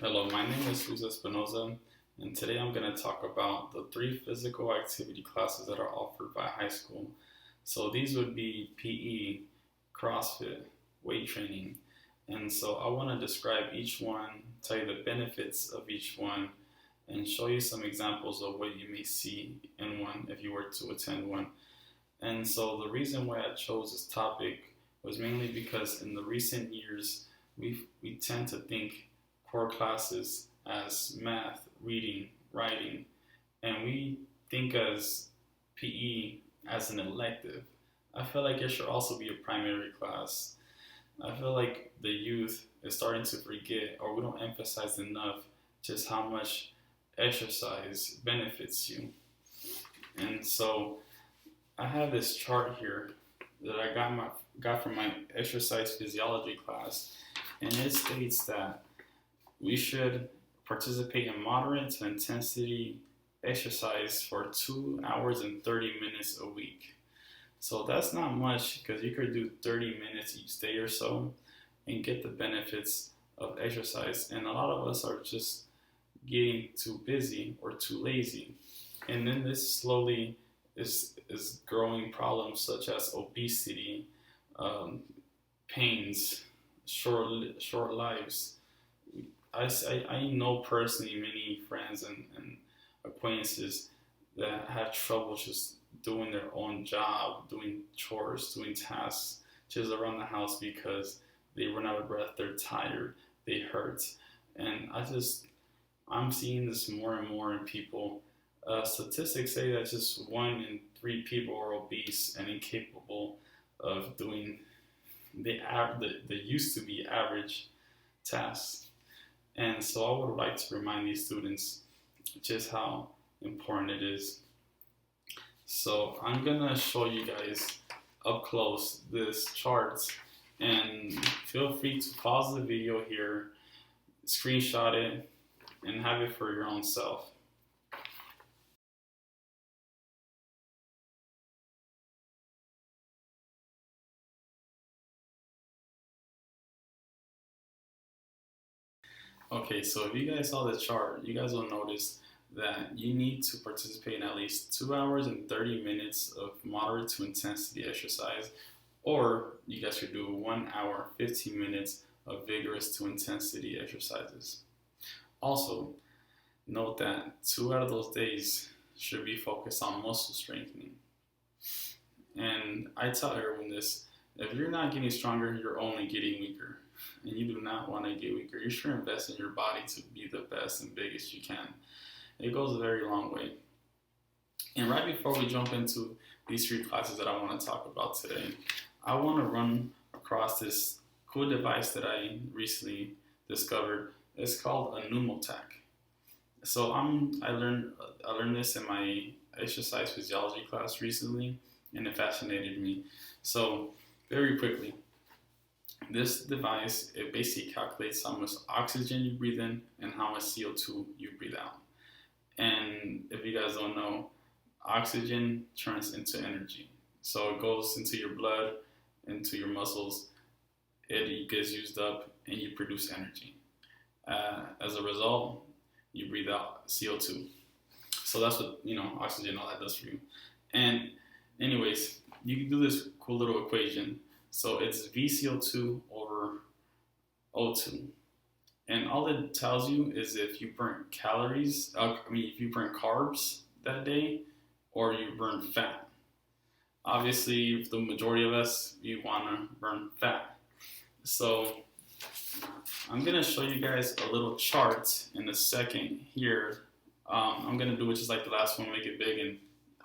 Hello, my name is Luis Espinoza, and today I'm going to talk about the three physical activity classes that are offered by high school. So these would be PE, CrossFit, weight training, and so I want to describe each one, tell you the benefits of each one, and show you some examples of what you may see in one if you were to attend one. And so the reason why I chose this topic was mainly because in the recent years, we tend to think core classes as math, reading, writing, and we think as PE as an elective. I feel like it should also be a primary class. I feel like the youth is starting to forget, or we don't emphasize enough, just how much exercise benefits you. And so I have this chart here that I got from my exercise physiology class, and it states that we should participate in moderate to intensity exercise for 2 hours and 30 minutes a week. So that's not much because you could do 30 minutes each day or so and get the benefits of exercise. And a lot of us are just getting too busy or too lazy. And then this slowly is growing problems such as obesity, um, pains, short lives. I know personally many friends and acquaintances that have trouble just doing their own job, doing chores, doing tasks just around the house because they run out of breath, they're tired, they hurt. And I'm seeing this more and more in people. Statistics say that just 1 in 3 people are obese and incapable of doing the used to be average tasks. And so I would like to remind these students just how important it is. So I'm gonna show you guys up close this chart, and feel free to pause the video here, screenshot it, and have it for your own self. Okay, so if you guys saw the chart, you guys will notice that you need to participate in at least 2 hours and 30 minutes of moderate to intensity exercise, or you guys could do 1 hour, 15 minutes of vigorous to intensity exercises. Also, note that 2 out of those days should be focused on muscle strengthening. And I tell everyone this, if you're not getting stronger, you're only getting weaker. And you do not want to get weaker. You should invest in your body to be the best and biggest you can. It goes a very long way. And right before we jump into these three classes that I want to talk about today, I want to run across this cool device that I recently discovered. It's called a pneumotac. So I learned this in my exercise physiology class recently, and it fascinated me. So very quickly, this device, it basically calculates how much oxygen you breathe in and how much CO2 you breathe out. And if you guys don't know, oxygen turns into energy. So it goes into your blood, into your muscles, it gets used up, and you produce energy. As a result, you breathe out CO2. So that's what, oxygen, all that does for you. And anyways, you can do this cool little equation. So it's VCO2 over O2. And all it tells you is if you burn if you burn carbs that day, or you burn fat. Obviously, the majority of us, we want to burn fat. So I'm going to show you guys a little chart in a second here. I'm going to do it just like the last one, make it big, and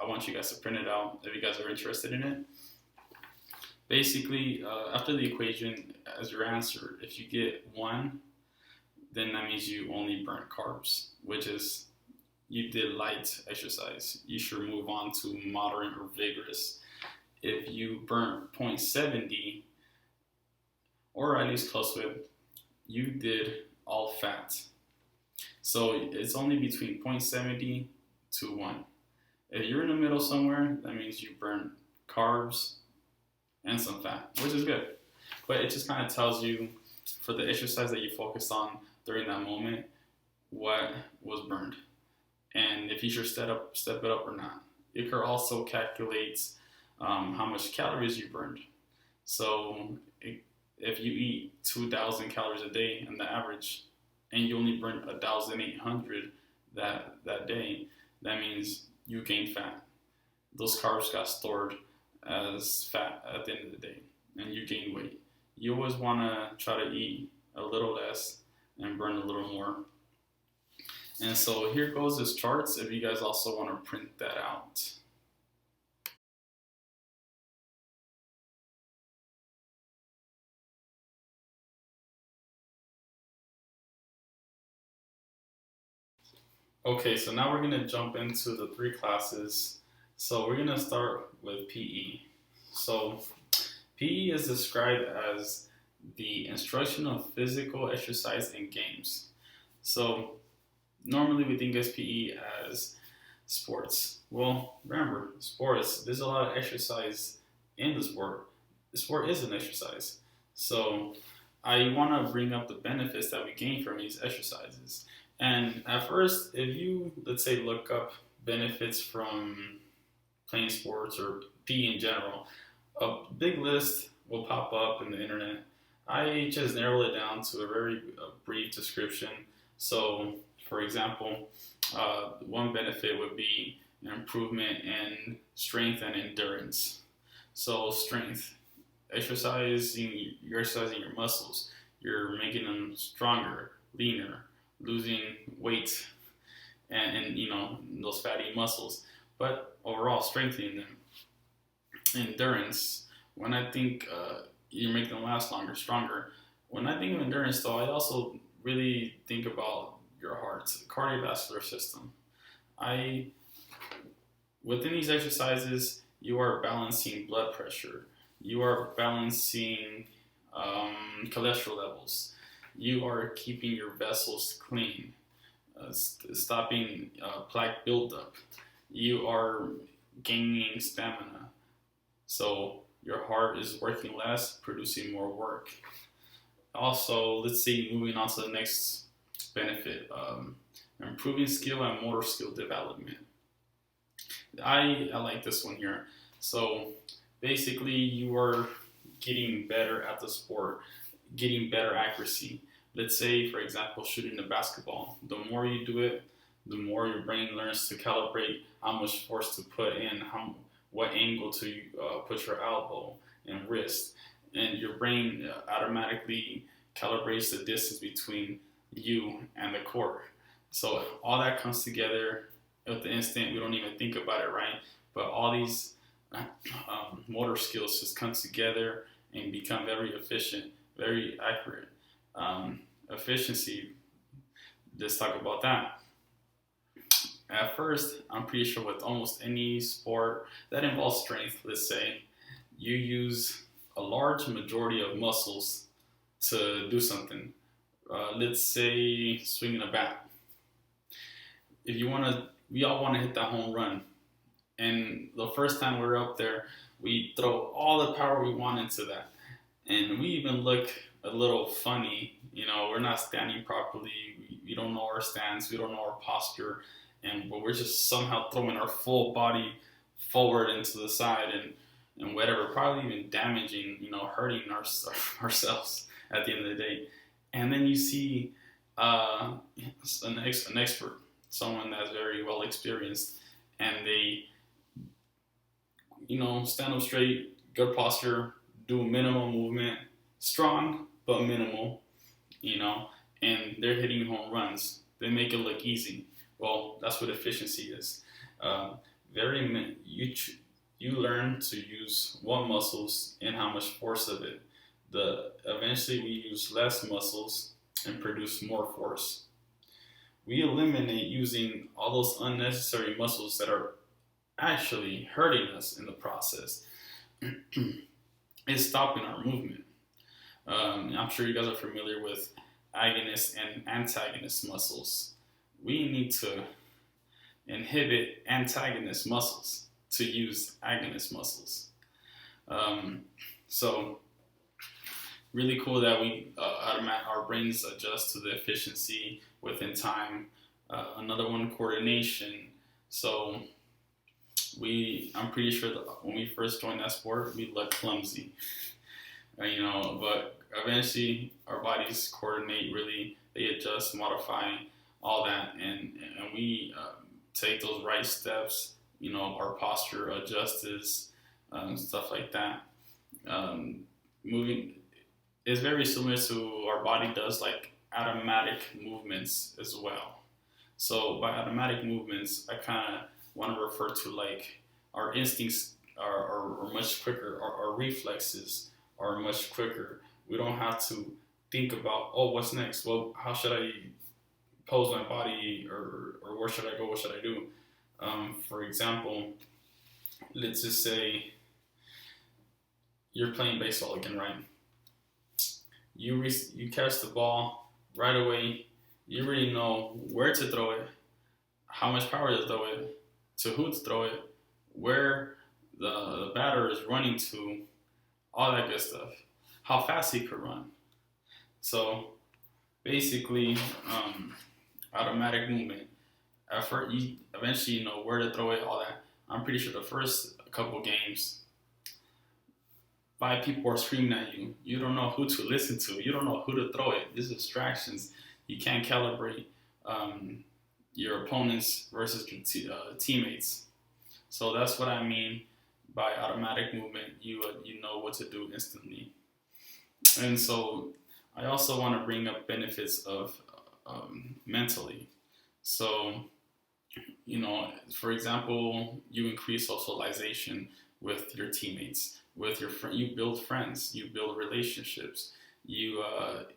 I want you guys to print it out if you guys are interested in it. Basically, after the equation, as your answer, if you get 1, then that means you only burn carbs, which is you did light exercise. You should move on to moderate or vigorous. If you burn 0.70, or at least close to it, you did all fat. So it's only between 0.70 to 1. If you're in the middle somewhere, that means you burn carbs and some fat, which is good. But it just kind of tells you for the exercise that you focus on, during that moment what was burned and if you should step it up or not. It could also calculate how much calories you burned. So if you eat 2,000 calories a day on the average, and you only burn 1,800 that day, that means you gained fat. Those carbs got stored as fat at the end of the day, and you gain weight. You always want to try to eat a little less and burn a little more. And so here goes his charts if you guys also want to print that out. Okay, so now we're going to jump into the three classes. So we're going to start with PE. So PE is described as the instruction of physical exercise in games. So normally we think of PE as sports. Well, remember, sports, there's a lot of exercise in the sport. The sport is an exercise. So I want to bring up the benefits that we gain from these exercises. And at first, if you, let's say, look up benefits from playing sports or PE in general, a big list will pop up in the internet. I just narrow it down to a very brief description. So, for example, one benefit would be an improvement in strength and endurance. So, strength, you're exercising your muscles, you're making them stronger, leaner, losing weight, and those fatty muscles, but overall strengthening them. Endurance, when I think you make them last longer, stronger. When I think of endurance, though, I also really think about your heart, cardiovascular system. I Within these exercises, you are balancing blood pressure, you are balancing cholesterol levels, you are keeping your vessels clean, stopping plaque buildup. You are gaining stamina. So your heart is working less, producing more work. Also, let's see, moving on to the next benefit, improving skill and motor skill development. I like this one here. So basically, you are getting better at the sport, getting better accuracy. Let's say, for example, shooting the basketball. The more you do it, the more your brain learns to calibrate how much force to put in, what angle to put your elbow and wrist. And your brain automatically calibrates the distance between you and the court. So all that comes together at the instant. We don't even think about it, right? But all these motor skills just come together and become very efficient, very accurate. Efficiency, let's talk about that. At first, I'm pretty sure with almost any sport that involves strength, let's say, you use a large majority of muscles to do something. Let's say swinging a bat. If you want to, we all want to hit that home run. And the first time we're up there, we throw all the power we want into that. And we even look a little funny. We're not standing properly. We don't know our stance. We don't know our posture. But we're just somehow throwing our full body forward into the side and whatever, probably even damaging, hurting ourselves at the end of the day. And then you see an expert, someone that's very well experienced, and they, stand up straight, good posture, do minimal movement, strong but minimal, and they're hitting home runs. They make it look easy. Well, that's what efficiency is. You learn to use what muscles and how much force of it. Eventually we use less muscles and produce more force. We eliminate using all those unnecessary muscles that are actually hurting us in the process. It's stopping our movement. I'm sure you guys are familiar with agonist and antagonist muscles. We need to inhibit antagonist muscles to use agonist muscles. So really cool that our brains adjust to the efficiency within time. Another one, coordination. So I'm pretty sure that when we first joined that sport, we looked clumsy, but eventually our bodies coordinate really. They adjust, modify, all that, and we take those right steps. Our posture adjusts, stuff like that. Um, Moving is very similar to our body does like automatic movements as well. So by automatic movements, I kind of want to refer to like our instincts are much quicker. Our reflexes are much quicker. We don't have to think about, oh, what's next? Well, how should I pose my body, or where should I go? What should I do? For example, let's just say you're playing baseball again, right? You catch the ball right away. You already know where to throw it, how much power to throw it, to who to throw it, where the batter is running to, all that good stuff. How fast he could run. So basically, automatic movement. Effort. You eventually know where to throw it, all that. I'm pretty sure the first couple games, five people are screaming at you. You don't know who to listen to. You don't know who to throw it. There's distractions. You can't calibrate your opponents versus your teammates. So that's what I mean by automatic movement. You know what to do instantly. And so I also want to bring up benefits of mentally. So, for example, you increase socialization with your teammates, with your friend. You build friends, you build relationships, you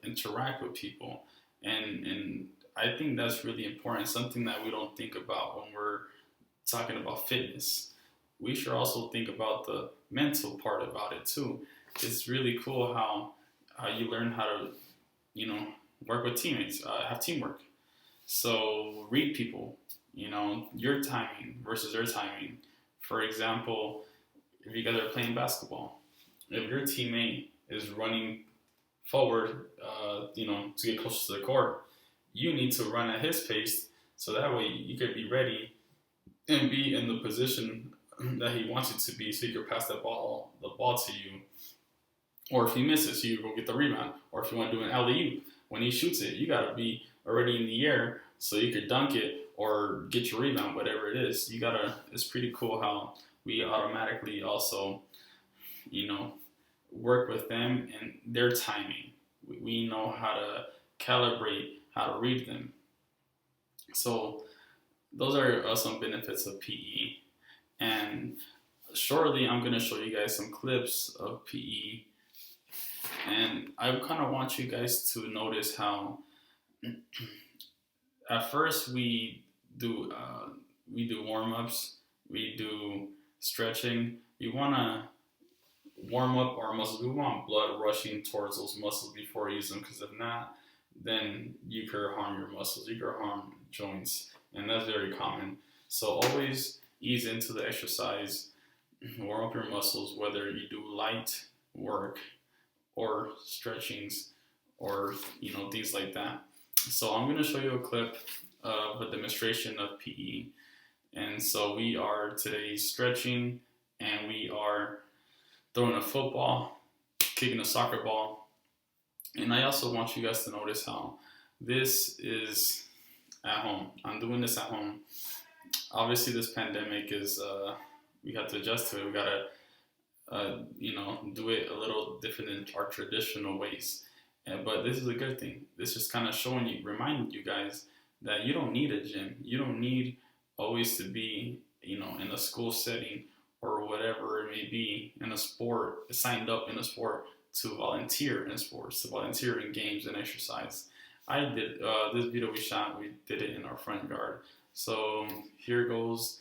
interact with people, and I think that's really important. Something that we don't think about when we're talking about fitness. We should also think about the mental part about it too. It's really cool how you learn how to, work with teammates, have teamwork. So read people, your timing versus their timing. For example, if you guys are playing basketball, if your teammate is running forward, to get closer to the court, you need to run at his pace so that way you could be ready and be in the position that he wants you to be, so you could pass the ball to you. Or if he misses, you go get the rebound. Or if you want to do an alley-oop, when he shoots it, you got to be already in the air so you could dunk it or get your rebound, whatever it is. It's pretty cool how we automatically also, work with them and their timing. We know how to calibrate, how to read them. So those are some benefits of PE. And shortly, I'm going to show you guys some clips of PE. And I kind of want you guys to notice how at first we do warm-ups, we do stretching. We want to warm up our muscles. We want blood rushing towards those muscles before we use them, because if not, then you could harm your muscles, you could harm joints, and that's very common. So always ease into the exercise, warm up your muscles, whether you do light work or stretchings or things like that. So I'm going to show you a clip of a demonstration of PE. And so we are today stretching, and we are throwing a football, kicking a soccer ball. And I also want you guys to notice how this is at home. I'm doing this at home. Obviously, this pandemic is, we have to adjust to it. We got to do it a little different than our traditional ways. But this is a good thing. This is kind of reminding you guys that you don't need a gym. You don't need always to be, in a school setting or whatever it may be, in a sport, signed up in a sport to volunteer in sports, to volunteer in games and exercise. I did this video we did it in our front yard. So here goes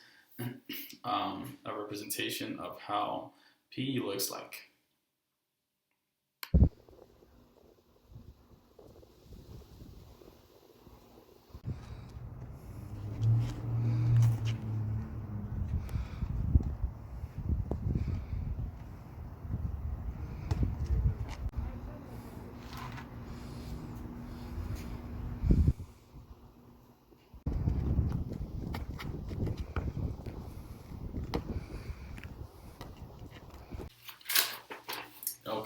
a representation of how PE looks like.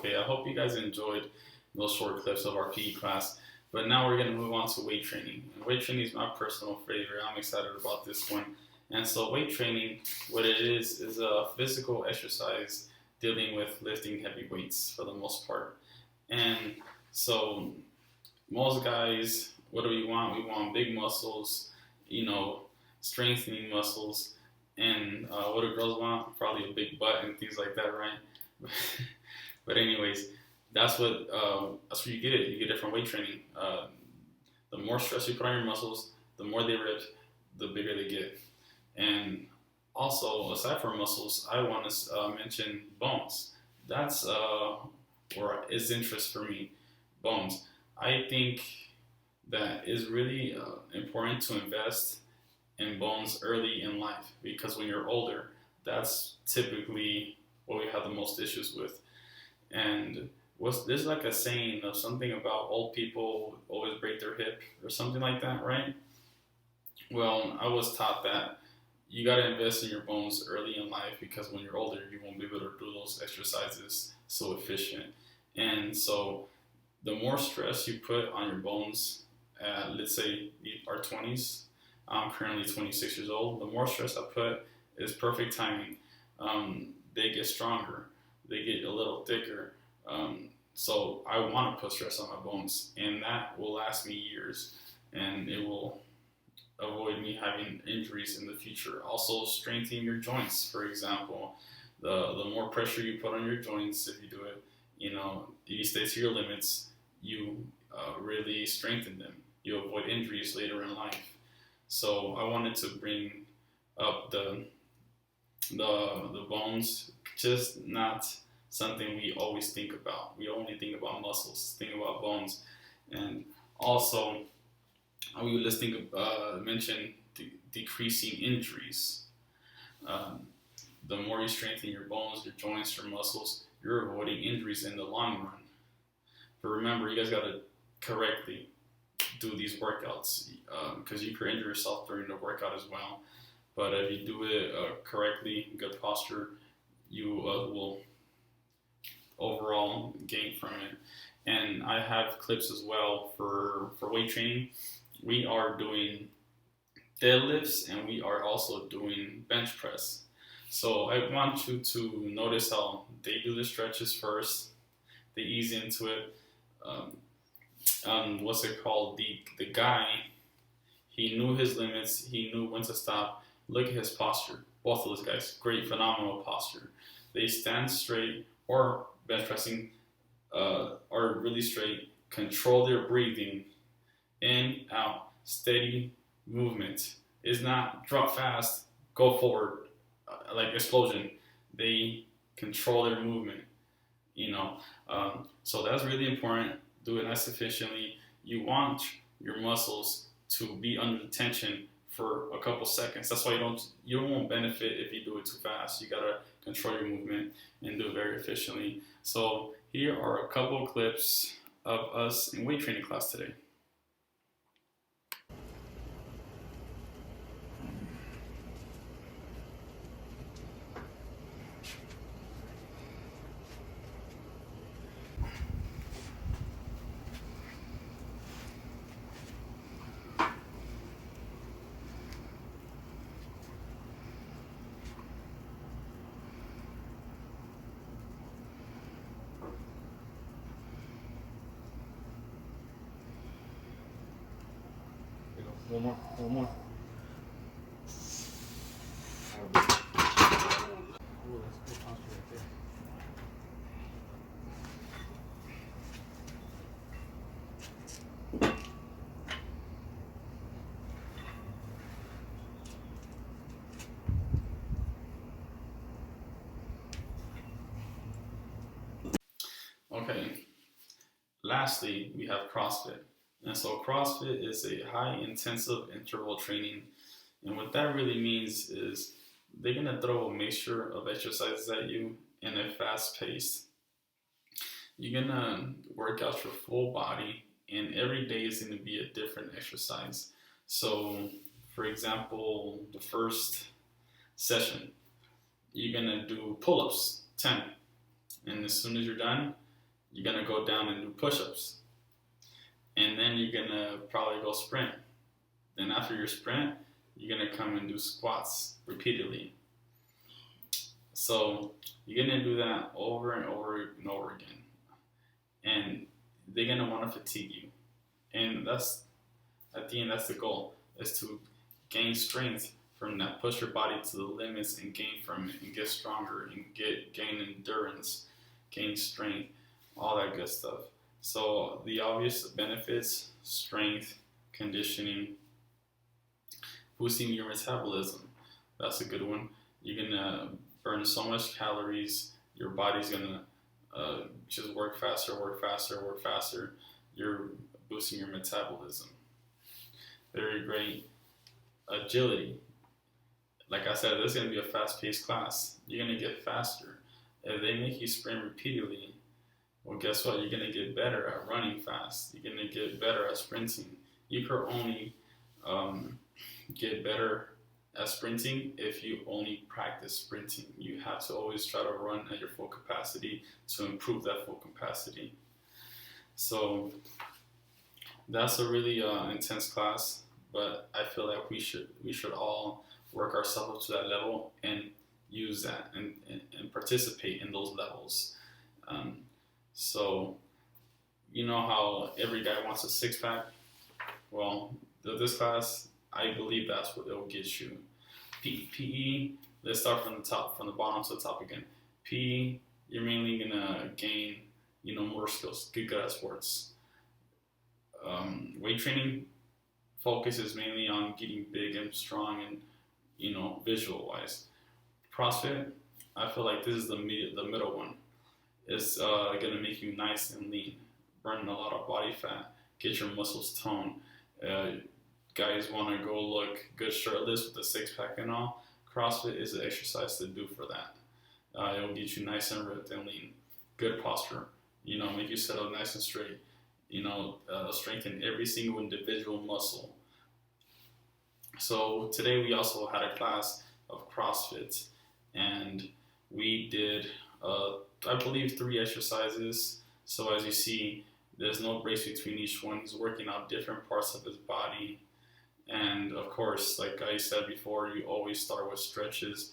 Okay, I hope you guys enjoyed those short clips of our PE class. But now we're going to move on to weight training. And weight training is my personal favorite. I'm excited about this one. And so, weight training, what it is a physical exercise dealing with lifting heavy weights for the most part. And so, most guys, what do we want? We want big muscles, you know, strengthening muscles. And what do girls want? Probably a big butt and things like that, right? But anyways, that's where you get it. You get it from weight training. The more stress you put on your muscles, the more they rip, the bigger they get. And also, aside from muscles, I want to mention bones. That's where is interest for me. Bones. I think that is really important to invest in bones early in life because when you're older, that's typically what we have the most issues with. And there's like a saying of something about old people always break their hip or something like that, right? Well, I was taught that you got to invest in your bones early in life because when you're older, you won't be able to do those exercises so efficient. And so, the more stress you put on your bones, let's say our 20s, I'm currently 26 years old, the more stress I put is perfect timing. They get stronger, they get a little thicker. So I want to put stress on my bones, and that will last me years, and it will avoid me having injuries in the future. Also, strengthening your joints, for example. The more pressure you put on your joints, if you do it, if you stay to your limits, you really strengthen them. You avoid injuries later in life. So I wanted to bring up the bones, just not something we always think about. We only think about muscles, think about bones, and also let's mention decreasing injuries. The more you strengthen your bones, your joints, your muscles, you're avoiding injuries in the long run. But remember, you guys got to correctly do these workouts because you could injure yourself during the workout as well. But if you do it correctly, good posture, you will overall gain from it. And I have clips as well for weight training. We are doing deadlifts and we are also doing bench press. So I want you to notice how they do the stretches first. They ease into it. What's it called? The guy, he knew his limits. He knew when to stop. Look at his posture. Both of those guys, great, phenomenal posture. They stand straight or bench pressing are really straight. Control their breathing. In, out, steady movement. It's not drop fast, go forward, like explosion. They control their movement, So that's really important. Do it nice efficiently. You want your muscles to be under tension for a couple seconds. That's why you won't benefit if you do it too fast. You gotta control your movement and do it very efficiently. So here are a couple clips of us in weight training class today. One more, one more. Oh, that's good posture right there. Okay, lastly, we have CrossFit. And so CrossFit is a high intensive interval training. And what that really means is they're going to throw a mixture of exercises at you in a fast pace. You're going to work out your full body, and every day is going to be a different exercise. So, for example, the first session, you're going to do pull ups, 10. And as soon as you're done, you're gonna go down and do push-ups, and then you're gonna probably go sprint. Then after your sprint, you're gonna come and do squats repeatedly. So you're gonna do that over and over and over again, and they're gonna want to fatigue you. And that's at the end, that's the goal, is to gain strength from that, push your body to the limits and gain from it, and get stronger and gain endurance, gain strength, all that good stuff. So the obvious benefits: strength, conditioning, boosting your metabolism. That's a good one. You're gonna burn so much calories. Your body's gonna just work faster, work faster, work faster. You're boosting your metabolism. Very great. Agility. Like I said, this is gonna be a fast-paced class. You're gonna get faster. If they make you sprint repeatedly, well, guess what? You're gonna get better at running fast. You're gonna get better at sprinting. You can only get better at sprinting if you only practice sprinting. You have to always try to run at your full capacity to improve that full capacity. So that's a really intense class, but I feel like we should all work ourselves up to that level and use that and participate in those levels. So you know how every guy wants a six-pack? Well, this class, I believe that's what it'll get you. PE, let's start from the top, from the bottom to the top again. PE, you're mainly gonna gain, motor skills, get good at sports. Weight training focuses mainly on getting big and strong and, visual wise. CrossFit, I feel like this is the middle one. It's gonna make you nice and lean, burn a lot of body fat, get your muscles toned. Guys want to go look good shirtless with a six-pack and all. CrossFit is an exercise to do for that. It'll get you nice and ripped and lean. Good posture. Make you sit up nice and straight. Strengthen every single individual muscle. So today we also had a class of CrossFit, and we did, I believe, 3 exercises. So as you see, there's no breaks between each one. He's working out different parts of his body. And of course, like I said before, you always start with stretches.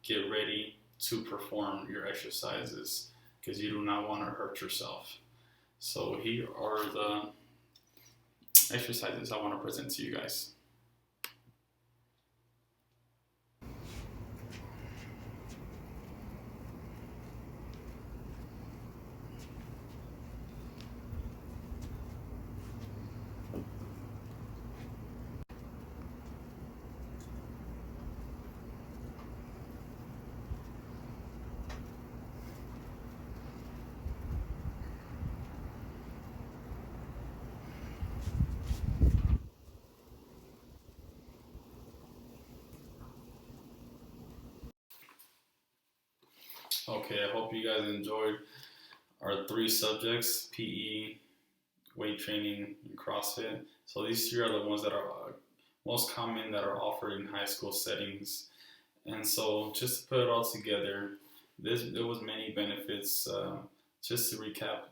Get ready to perform your exercises because you do not want to hurt yourself. So here are the exercises I want to present to you guys. Okay, I hope you guys enjoyed our 3 subjects: PE, weight training, and CrossFit. So these 3 are the ones that are most common that are offered in high school settings. And so just to put it all together, there was many benefits. Just to recap,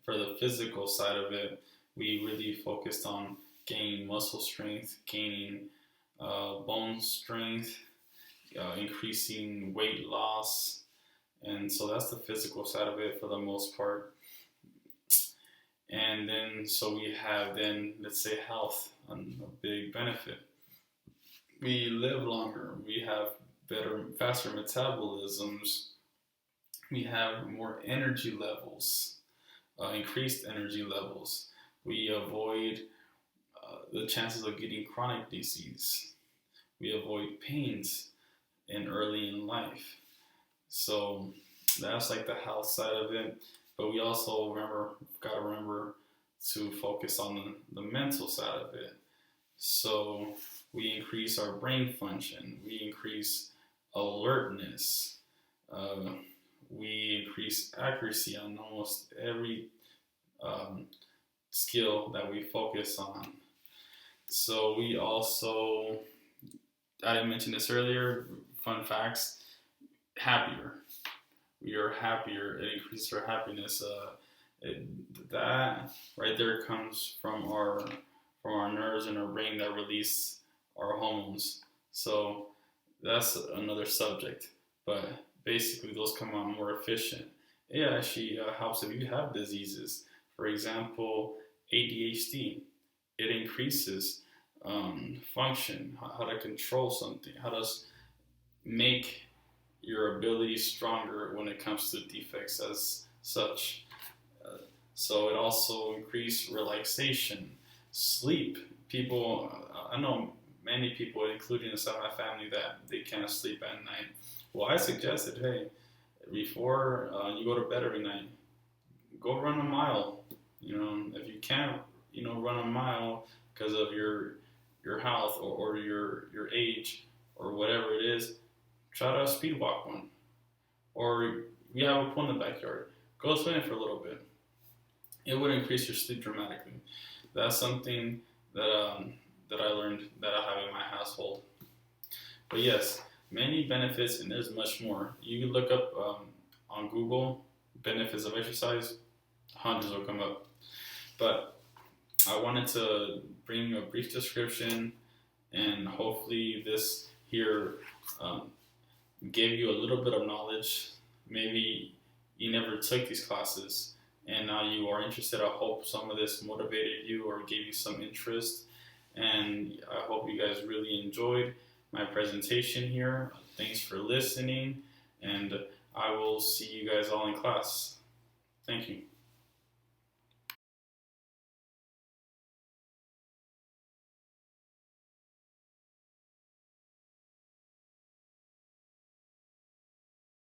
for the physical side of it, we really focused on gaining muscle strength, gaining bone strength, increasing weight loss. And so that's the physical side of it for the most part. And then, so we have then, let's say, health, a big benefit. We live longer. We have faster metabolisms. We have more energy levels, increased energy levels. We avoid the chances of getting chronic disease. We avoid pains early in life. So that's like the health side of it. But we also gotta remember to focus on the mental side of it. So we increase our brain function. We increase alertness. We increase accuracy on almost every skill that we focus on. So we also, I didn't mention this earlier, fun facts, happier. you're happier. It increases our happiness. That right there comes from our nerves and our brain that release our hormones. So that's another subject. But basically, those come out more efficient. It actually helps if you have diseases. For example, ADHD. It increases function, how to control something, how to make your ability stronger when it comes to defects as such. Uh, so it also increases relaxation, sleep. People, I know many people, including inside my family, that they can't sleep at night. Well, I suggested, hey, before you go to bed every night, go run a mile. You know, if you can't, run a mile because of your health or your age or whatever it is, try to speed walk one. Or we have a pool in the backyard. Go swimming for a little bit. It would increase your sleep dramatically. That's something that I learned that I have in my household. But yes, many benefits, and there's much more. You can look up on Google benefits of exercise, hundreds will come up. But I wanted to bring a brief description, and hopefully this here gave you a little bit of knowledge. Maybe you never took these classes and now you are interested. I hope some of this motivated you or gave you some interest. And I hope you guys really enjoyed my presentation here. Thanks for listening, and I will see you guys all in class. Thank you.